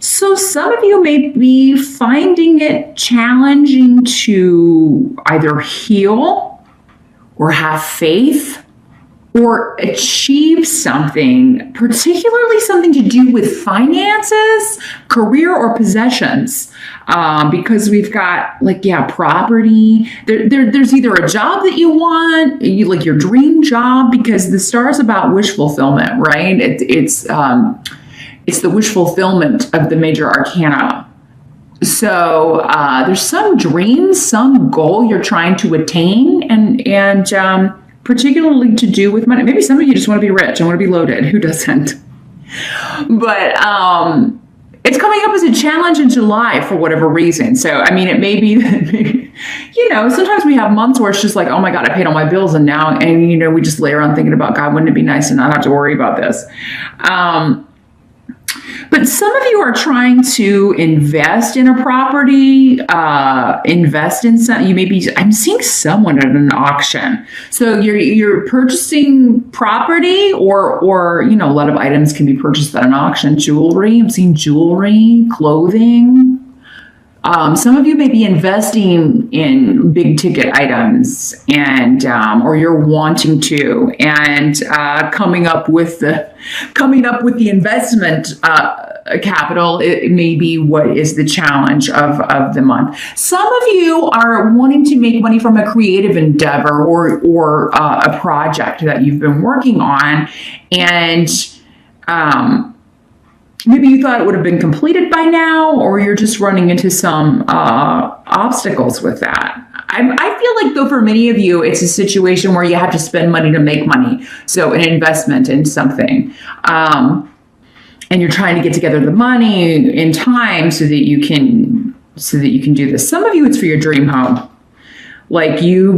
So some of you may be finding it challenging to either heal or have faith or achieve something, particularly something to do with finances, career, or possessions. Because we've got property. There's either a job that you want, like your dream job, because the star is about wish fulfillment, right? It's the wish fulfillment of the major arcana. So there's some dream, some goal you're trying to attain, and particularly to do with money. Maybe some of you just want to be rich and want to be loaded. Who doesn't? But it's coming up as a challenge in July for whatever reason. So, I mean, it may be that, sometimes we have months where it's just like, oh my God, I paid all my bills. And now, we just lay around thinking about, God, wouldn't it be nice to not have to worry about this? But some of you are trying to invest in a property, invest in some, I'm seeing someone at an auction. So you're purchasing property or, a lot of items can be purchased at an auction. Jewelry, I'm seeing jewelry, clothing. Some of you may be investing in big ticket items and, or you're wanting to, and coming up with the investment capital. It may be what is the challenge of the month. Some of you are wanting to make money from a creative endeavor or a project that you've been working on, and maybe you thought it would have been completed by now, or you're just running into some obstacles with that. I feel like, though, for many of you, it's a situation where you have to spend money to make money. So an investment in something. And you're trying to get together the money in time so that you can do this. Some of you, it's for your dream home. Like you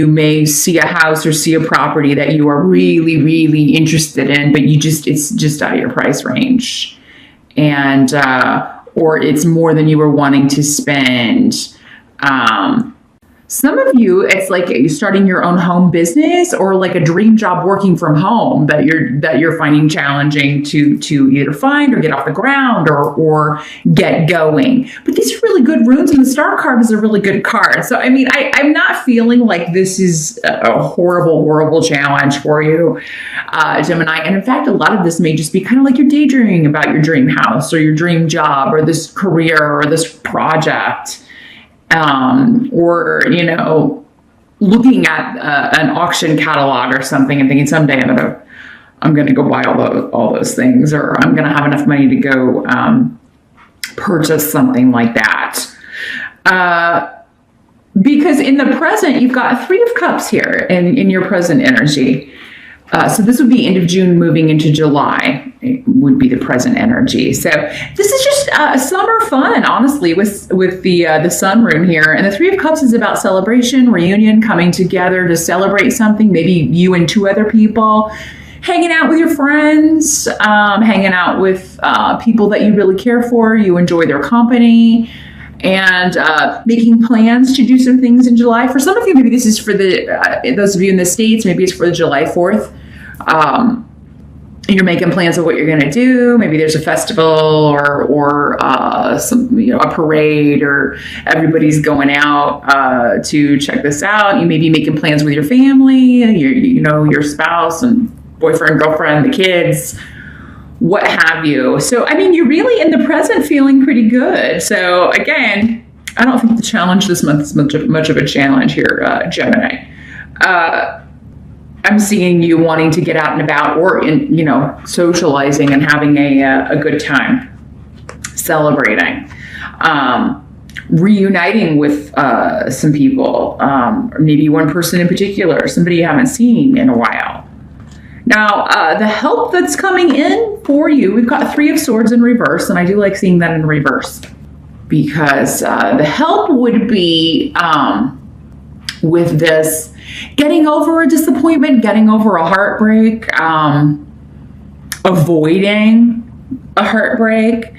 may see a house or see a property that you are really, really interested in, but it's just out of your price range. And, or it's more than you were wanting to spend. Some of you, it's like you're starting your own home business or like a dream job working from home that you're finding challenging to either find or get off the ground or get going. But these are really good runes, and the star card is a really good card. So, I mean, I'm not feeling like this is a horrible challenge for you, Gemini. And in fact, a lot of this may just be kind of like you're daydreaming about your dream house or your dream job or this career or this project. Or, looking at an auction catalog or something and thinking someday I'm going to go buy all those things, or I'm going to have enough money to go purchase something like that. Because in the present, you've got 3 of Cups here in your present energy. So this would be end of June moving into July would be the present energy. So this is just summer fun, honestly, with the sun rune here. And the 3 of Cups is about celebration, reunion, coming together to celebrate something. Maybe you and 2 other people, hanging out with your friends, hanging out with people that you really care for. You enjoy their company. And making plans to do some things in July. For some of you, maybe this is for those of you in the States, maybe it's for the July 4th. You're making plans of what you're going to do. Maybe there's a festival or some, a parade, or everybody's going out to check this out. You may be making plans with your family, your spouse and boyfriend, girlfriend, the kids, what have you. So, I mean, you're really in the present feeling pretty good. So again, I don't think the challenge this month is much of a challenge here, Gemini. I'm seeing you wanting to get out and about, or socializing and having a good time, celebrating, reuniting with some people, or maybe one person in particular, somebody you haven't seen in a while. Now, the help that's coming in for you, we've got 3 of Swords in reverse, and I do like seeing that in reverse, because the help would be with this, getting over a disappointment, getting over a heartbreak, avoiding a heartbreak.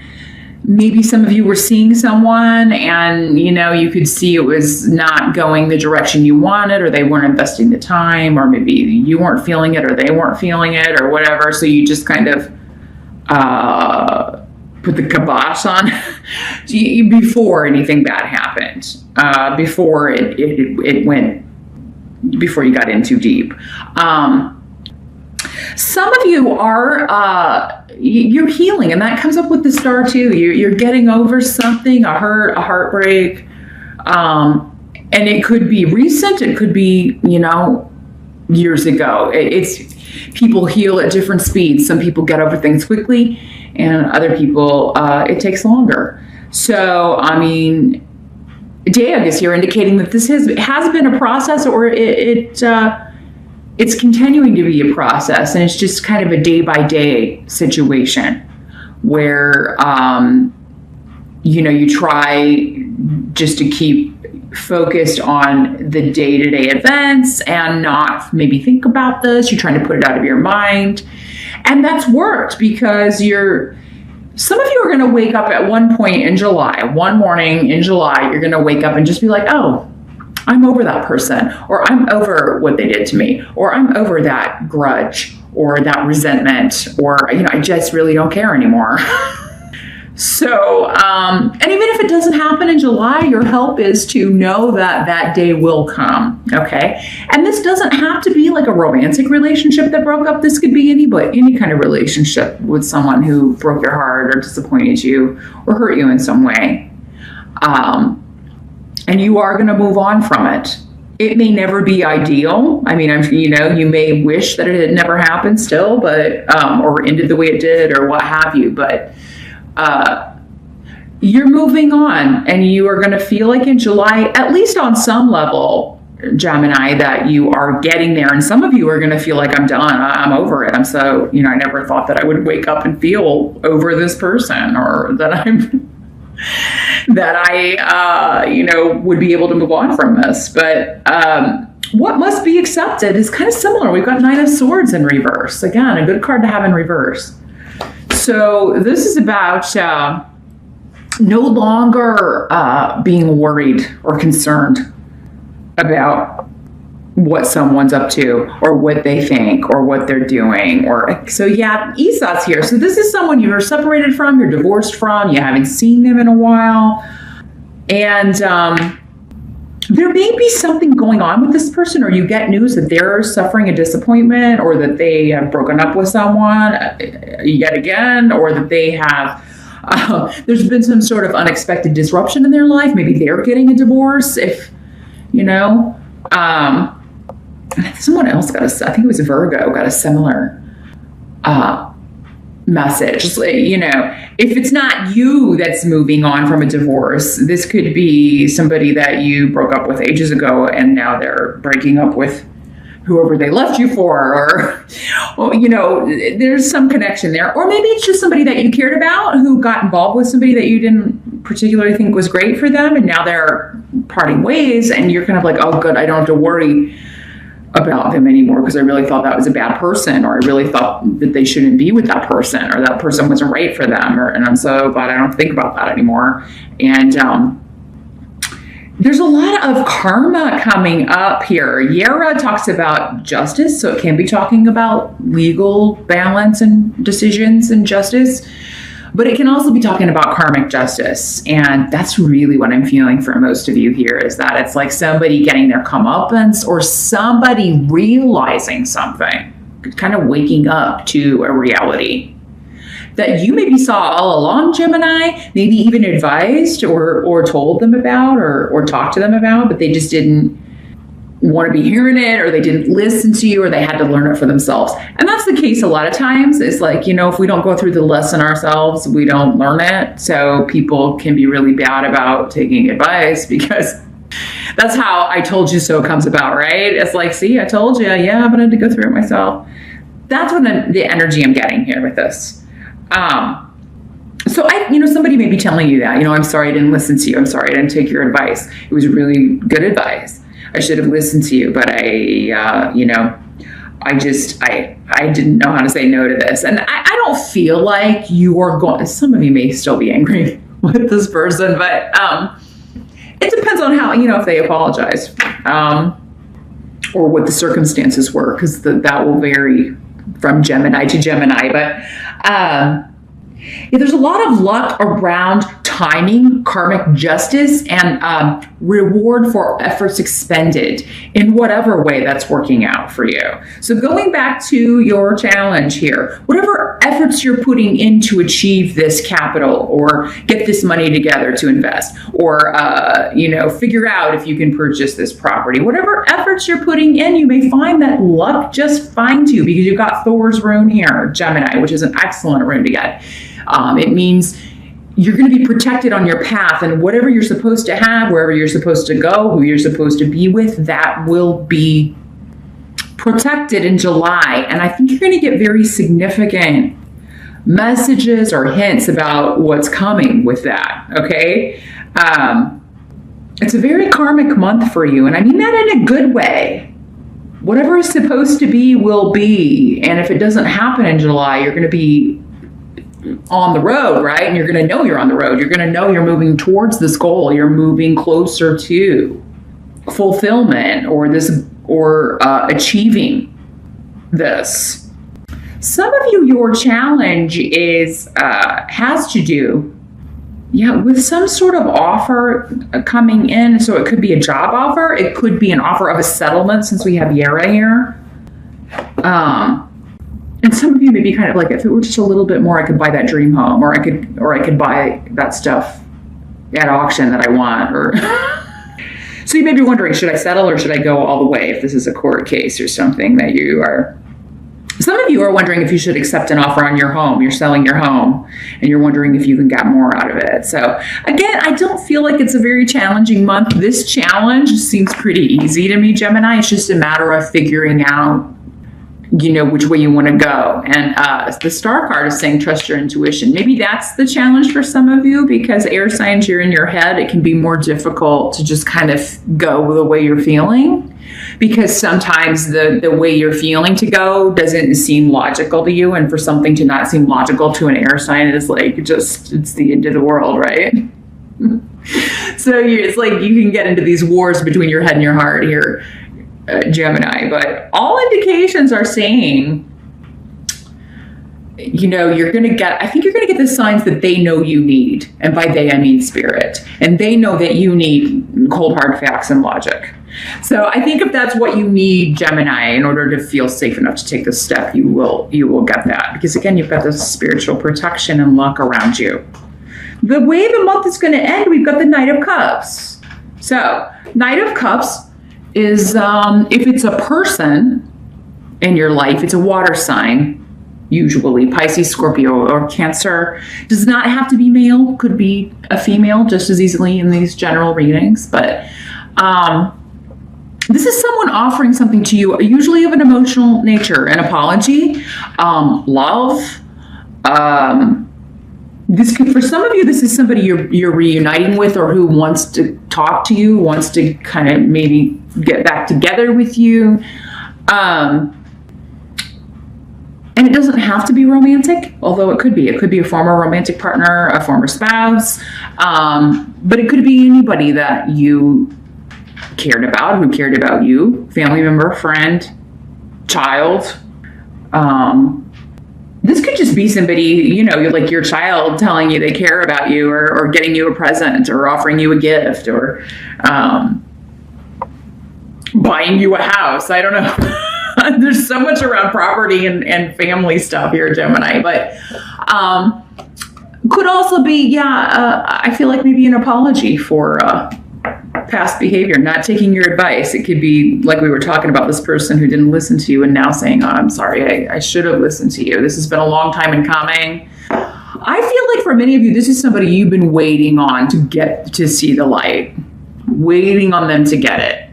Maybe some of you were seeing someone and, you could see it was not going the direction you wanted, or they weren't investing the time, or maybe you weren't feeling it or they weren't feeling it or whatever. So you just kind of put the kibosh on before anything bad happened, before it went, before you got in too deep. Some of you are, you're healing, and that comes up with the star too. You're getting over something, a hurt, a heartbreak. And it could be recent. It could be, years ago. It's people heal at different speeds. Some people get over things quickly, and other people, it takes longer. So, I mean, Day, I guess you're indicating that this has been a process, or it's continuing to be a process, and it's just kind of a day-by-day situation where, you try just to keep focused on the day-to-day events and not maybe think about this. You're trying to put it out of your mind. And that's worked because some of you are going to wake up at one point in July, one morning in July, you're going to wake up and just be like, oh, I'm over that person, or I'm over what they did to me, or I'm over that grudge or that resentment, or, I just really don't care anymore. So, and even if it doesn't happen in July, your help is to know that that day will come, okay? And this doesn't have to be like a romantic relationship that broke up. This could be any kind of relationship with someone who broke your heart or disappointed you or hurt you in some way. And you are going to move on from it. It may never be ideal. I mean, you may wish that it had never happened still, but, or ended the way it did or what have you, but you're moving on, and you are going to feel like in July, at least on some level, Gemini, that you are getting there. And some of you are going to feel like, I'm done. I'm over it. I'm so, I never thought that I would wake up and feel over this person, or that I would be able to move on from this. But, what must be accepted is kind of similar. We've got Nine of Swords in reverse. Again, a good card to have in reverse. So this is about no longer being worried or concerned about what someone's up to or what they think or what they're doing. Esau's here. So this is someone you're separated from, you're divorced from, you haven't seen them in a while. And there may be something going on with this person, or you get news that they're suffering a disappointment, or that they have broken up with someone yet again, or that they have, there's been some sort of unexpected disruption in their life. Maybe they're getting a divorce, someone else I think it was Virgo, got a similar message. If it's not you that's moving on from a divorce, this could be somebody that you broke up with ages ago, and now they're breaking up with whoever they left you for, or there's some connection there. Or maybe it's just somebody that you cared about who got involved with somebody that you didn't particularly think was great for them, and now they're parting ways, and you're kind of like, oh, good, I don't have to worry about them anymore because I really thought that was a bad person, or I really thought that they shouldn't be with that person, or that person wasn't right for them, and I'm so glad I don't think about that anymore. And there's a lot of karma coming up here. Yara talks about justice, so it can be talking about legal balance and decisions and justice, but it can also be talking about karmic justice. And that's really what I'm feeling for most of you here, is that it's like somebody getting their comeuppance, or somebody realizing something, kind of waking up to a reality that you maybe saw all along, Gemini, maybe even advised or told them about or talked to them about, but they just didn't want to be hearing it, or they didn't listen to you, or they had to learn it for themselves. And that's the case a lot of times. It's like, if we don't go through the lesson ourselves, we don't learn it. So people can be really bad about taking advice, because that's how I told you so comes about, right? It's like, see, I told you, yeah, but I had to go through it myself. That's what the energy I'm getting here with this. So somebody may be telling you that, I'm sorry I didn't listen to you. I'm sorry I didn't take your advice. It was really good advice. I should have listened to you, but I didn't know how to say no to this. And I don't feel like you are going, some of you may still be angry with this person, but, it depends on how, if they apologize, or what the circumstances were, because that will vary from Gemini to Gemini. But, Yeah, there's a lot of luck around timing, karmic justice, and reward for efforts expended in whatever way that's working out for you. So going back to your challenge here, whatever efforts you're putting in to achieve this capital or get this money together to invest or, figure out if you can purchase this property, whatever efforts you're putting in, you may find that luck just finds you because you've got Thor's rune here, Gemini, which is an excellent rune to get. It means you're going to be protected on your path, and whatever you're supposed to have, wherever you're supposed to go, who you're supposed to be with, that will be protected in July. And I think you're going to get very significant messages or hints about what's coming with that. Okay. It's a very karmic month for you. And I mean that in a good way. Whatever is supposed to be will be. And if it doesn't happen in July, you're going to be on the road, right? And you're going to know you're on the road. You're going to know you're moving towards this goal. You're moving closer to fulfillment or achieving this. Some of you, your challenge has to do, with some sort of offer coming in. So it could be a job offer. It could be an offer of a settlement, since we have Yara here. And some of you may be kind of like, if it were just a little bit more, I could buy that dream home, or I could buy that stuff at auction that I want. Or so you may be wondering, should I settle or should I go all the way if this is a court case or something that you are? Some of you are wondering if you should accept an offer on your home. You're selling your home and you're wondering if you can get more out of it. So again, I don't feel like it's a very challenging month. This challenge seems pretty easy to me, Gemini. It's just a matter of figuring out which way you want to go. And the star card is saying trust your intuition. Maybe that's the challenge for some of you, because air signs, you're in your head. It can be more difficult to just kind of go the way you're feeling, because sometimes the way you're feeling to go doesn't seem logical to you. And for something to not seem logical to an air sign is like, it's the end of the world, right? So it's like you can get into these wars between your head and your heart here, Gemini, but all indications are saying, you're going to get the signs that they know you need. And by they, I mean spirit. And they know that you need cold, hard facts and logic. So I think if that's what you need, Gemini, in order to feel safe enough to take this step, you will get that. Because again, you've got this spiritual protection and luck around you. The way the month is going to end, we've got the Knight of Cups. So Knight of Cups is, if it's a person in your life, it's a water sign, usually Pisces, Scorpio, or Cancer. Does not have to be male, could be a female just as easily in these general readings. But this is someone offering something to you, usually of an emotional nature, an apology, love. For some of you, this is somebody you're reuniting with, or who wants to talk to you, wants to kind of maybe get back together with you. And it doesn't have to be romantic, although it could be. It could be a former romantic partner, a former spouse, but it could be anybody that you cared about, who cared about you, family member, friend, child. This could just be somebody, like your child telling you they care about you, or getting you a present, or offering you a gift, or buying you a house. I don't know. There's so much around property and family stuff here, Gemini, but could also be, I feel like maybe an apology for past behavior, not taking your advice. It could be like we were talking about, this person who didn't listen to you and now saying, oh, I'm sorry, I should have listened to you. This has been a long time in coming. I feel like for many of you, this is somebody you've been waiting on to get to see the light, waiting on them to get it,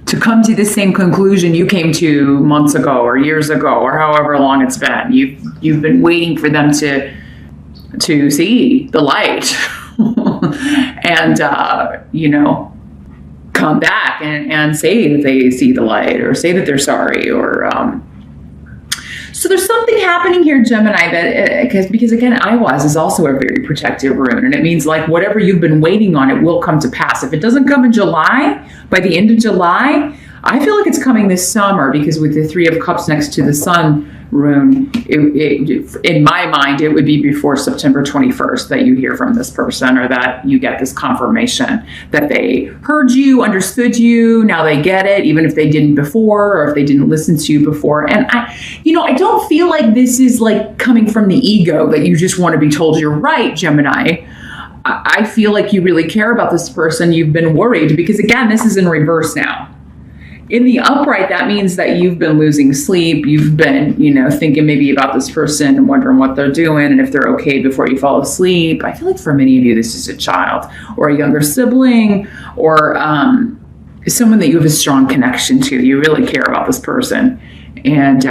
to come to the same conclusion you came to months ago or years ago, or however long it's been. You've been waiting for them to see the light and, come back and say that they see the light, or say that they're sorry, or, so there's something happening here, Gemini, that because again, Iwas is also a very protective rune, and it means like whatever you've been waiting on, it will come to pass. If it doesn't come in July, by the end of July, I feel like it's coming this summer, because with the Three of Cups next to the Sun rune, in my mind, it would be before September 21st that you hear from this person, or that you get this confirmation that they heard you, understood you, now they get it, even if they didn't before, or if they didn't listen to you before. And I don't feel like this is like coming from the ego that you just want to be told you're right, Gemini. I feel like you really care about this person. You've been worried because, again, this is in reverse now. In the upright, that means that you've been losing sleep. You've been, thinking maybe about this person and wondering what they're doing and if they're okay before you fall asleep. I feel like for many of you, this is a child or a younger sibling, or someone that you have a strong connection to. You really care about this person. And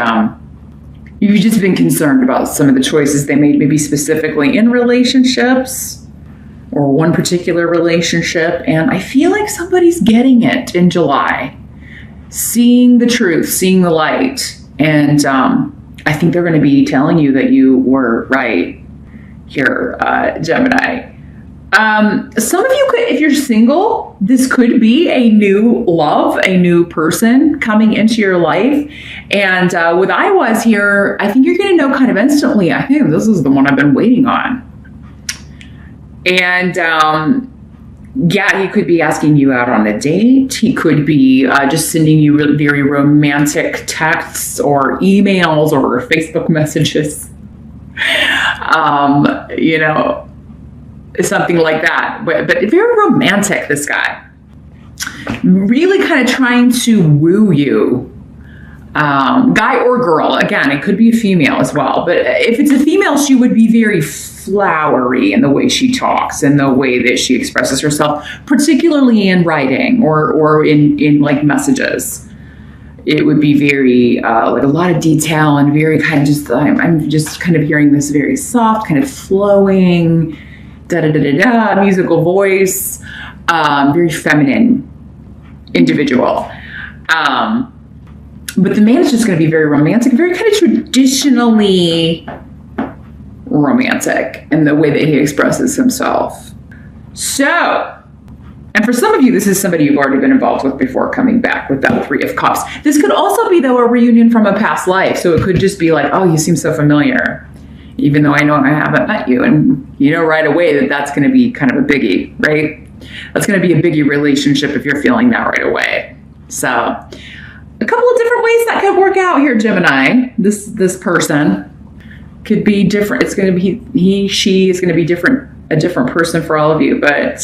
you've just been concerned about some of the choices they made, maybe specifically in relationships or one particular relationship. And I feel like somebody's getting it in July, seeing the truth, seeing the light. And I think they're going to be telling you that you were right here, Gemini. Some of you could, if you're single, this could be a new love, a new person coming into your life. And with I was here, I think you're going to know kind of instantly, I think this is the one I've been waiting on. And he could be asking you out on a date. He could be just sending you very romantic texts or emails or Facebook messages. Something like that. But very romantic, this guy. Really kind of trying to woo you. Guy or girl. Again, it could be a female as well. But if it's a female, she would be very flowery in the way she talks and the way that she expresses herself, particularly in writing or in like messages. It would be very like a lot of detail and very kind of just, I'm just kind of hearing this very soft, kind of flowing, da-da-da-da-da, musical voice, very feminine individual. But the man is just going to be very romantic, very kind of traditionally romantic in the way that he expresses himself. So, and for some of you, this is somebody you've already been involved with before, coming back with that 3 of Cups. This could also be, though, a reunion from a past life. So it could just be like, oh, you seem so familiar, even though I know I haven't met you. And you know right away that that's going to be kind of a biggie, right? That's going to be a biggie relationship if you're feeling that right away. So a couple of different ways that could work out here, Gemini. This person could be different. It's going to be, he, she is going to be different, a different person for all of you. But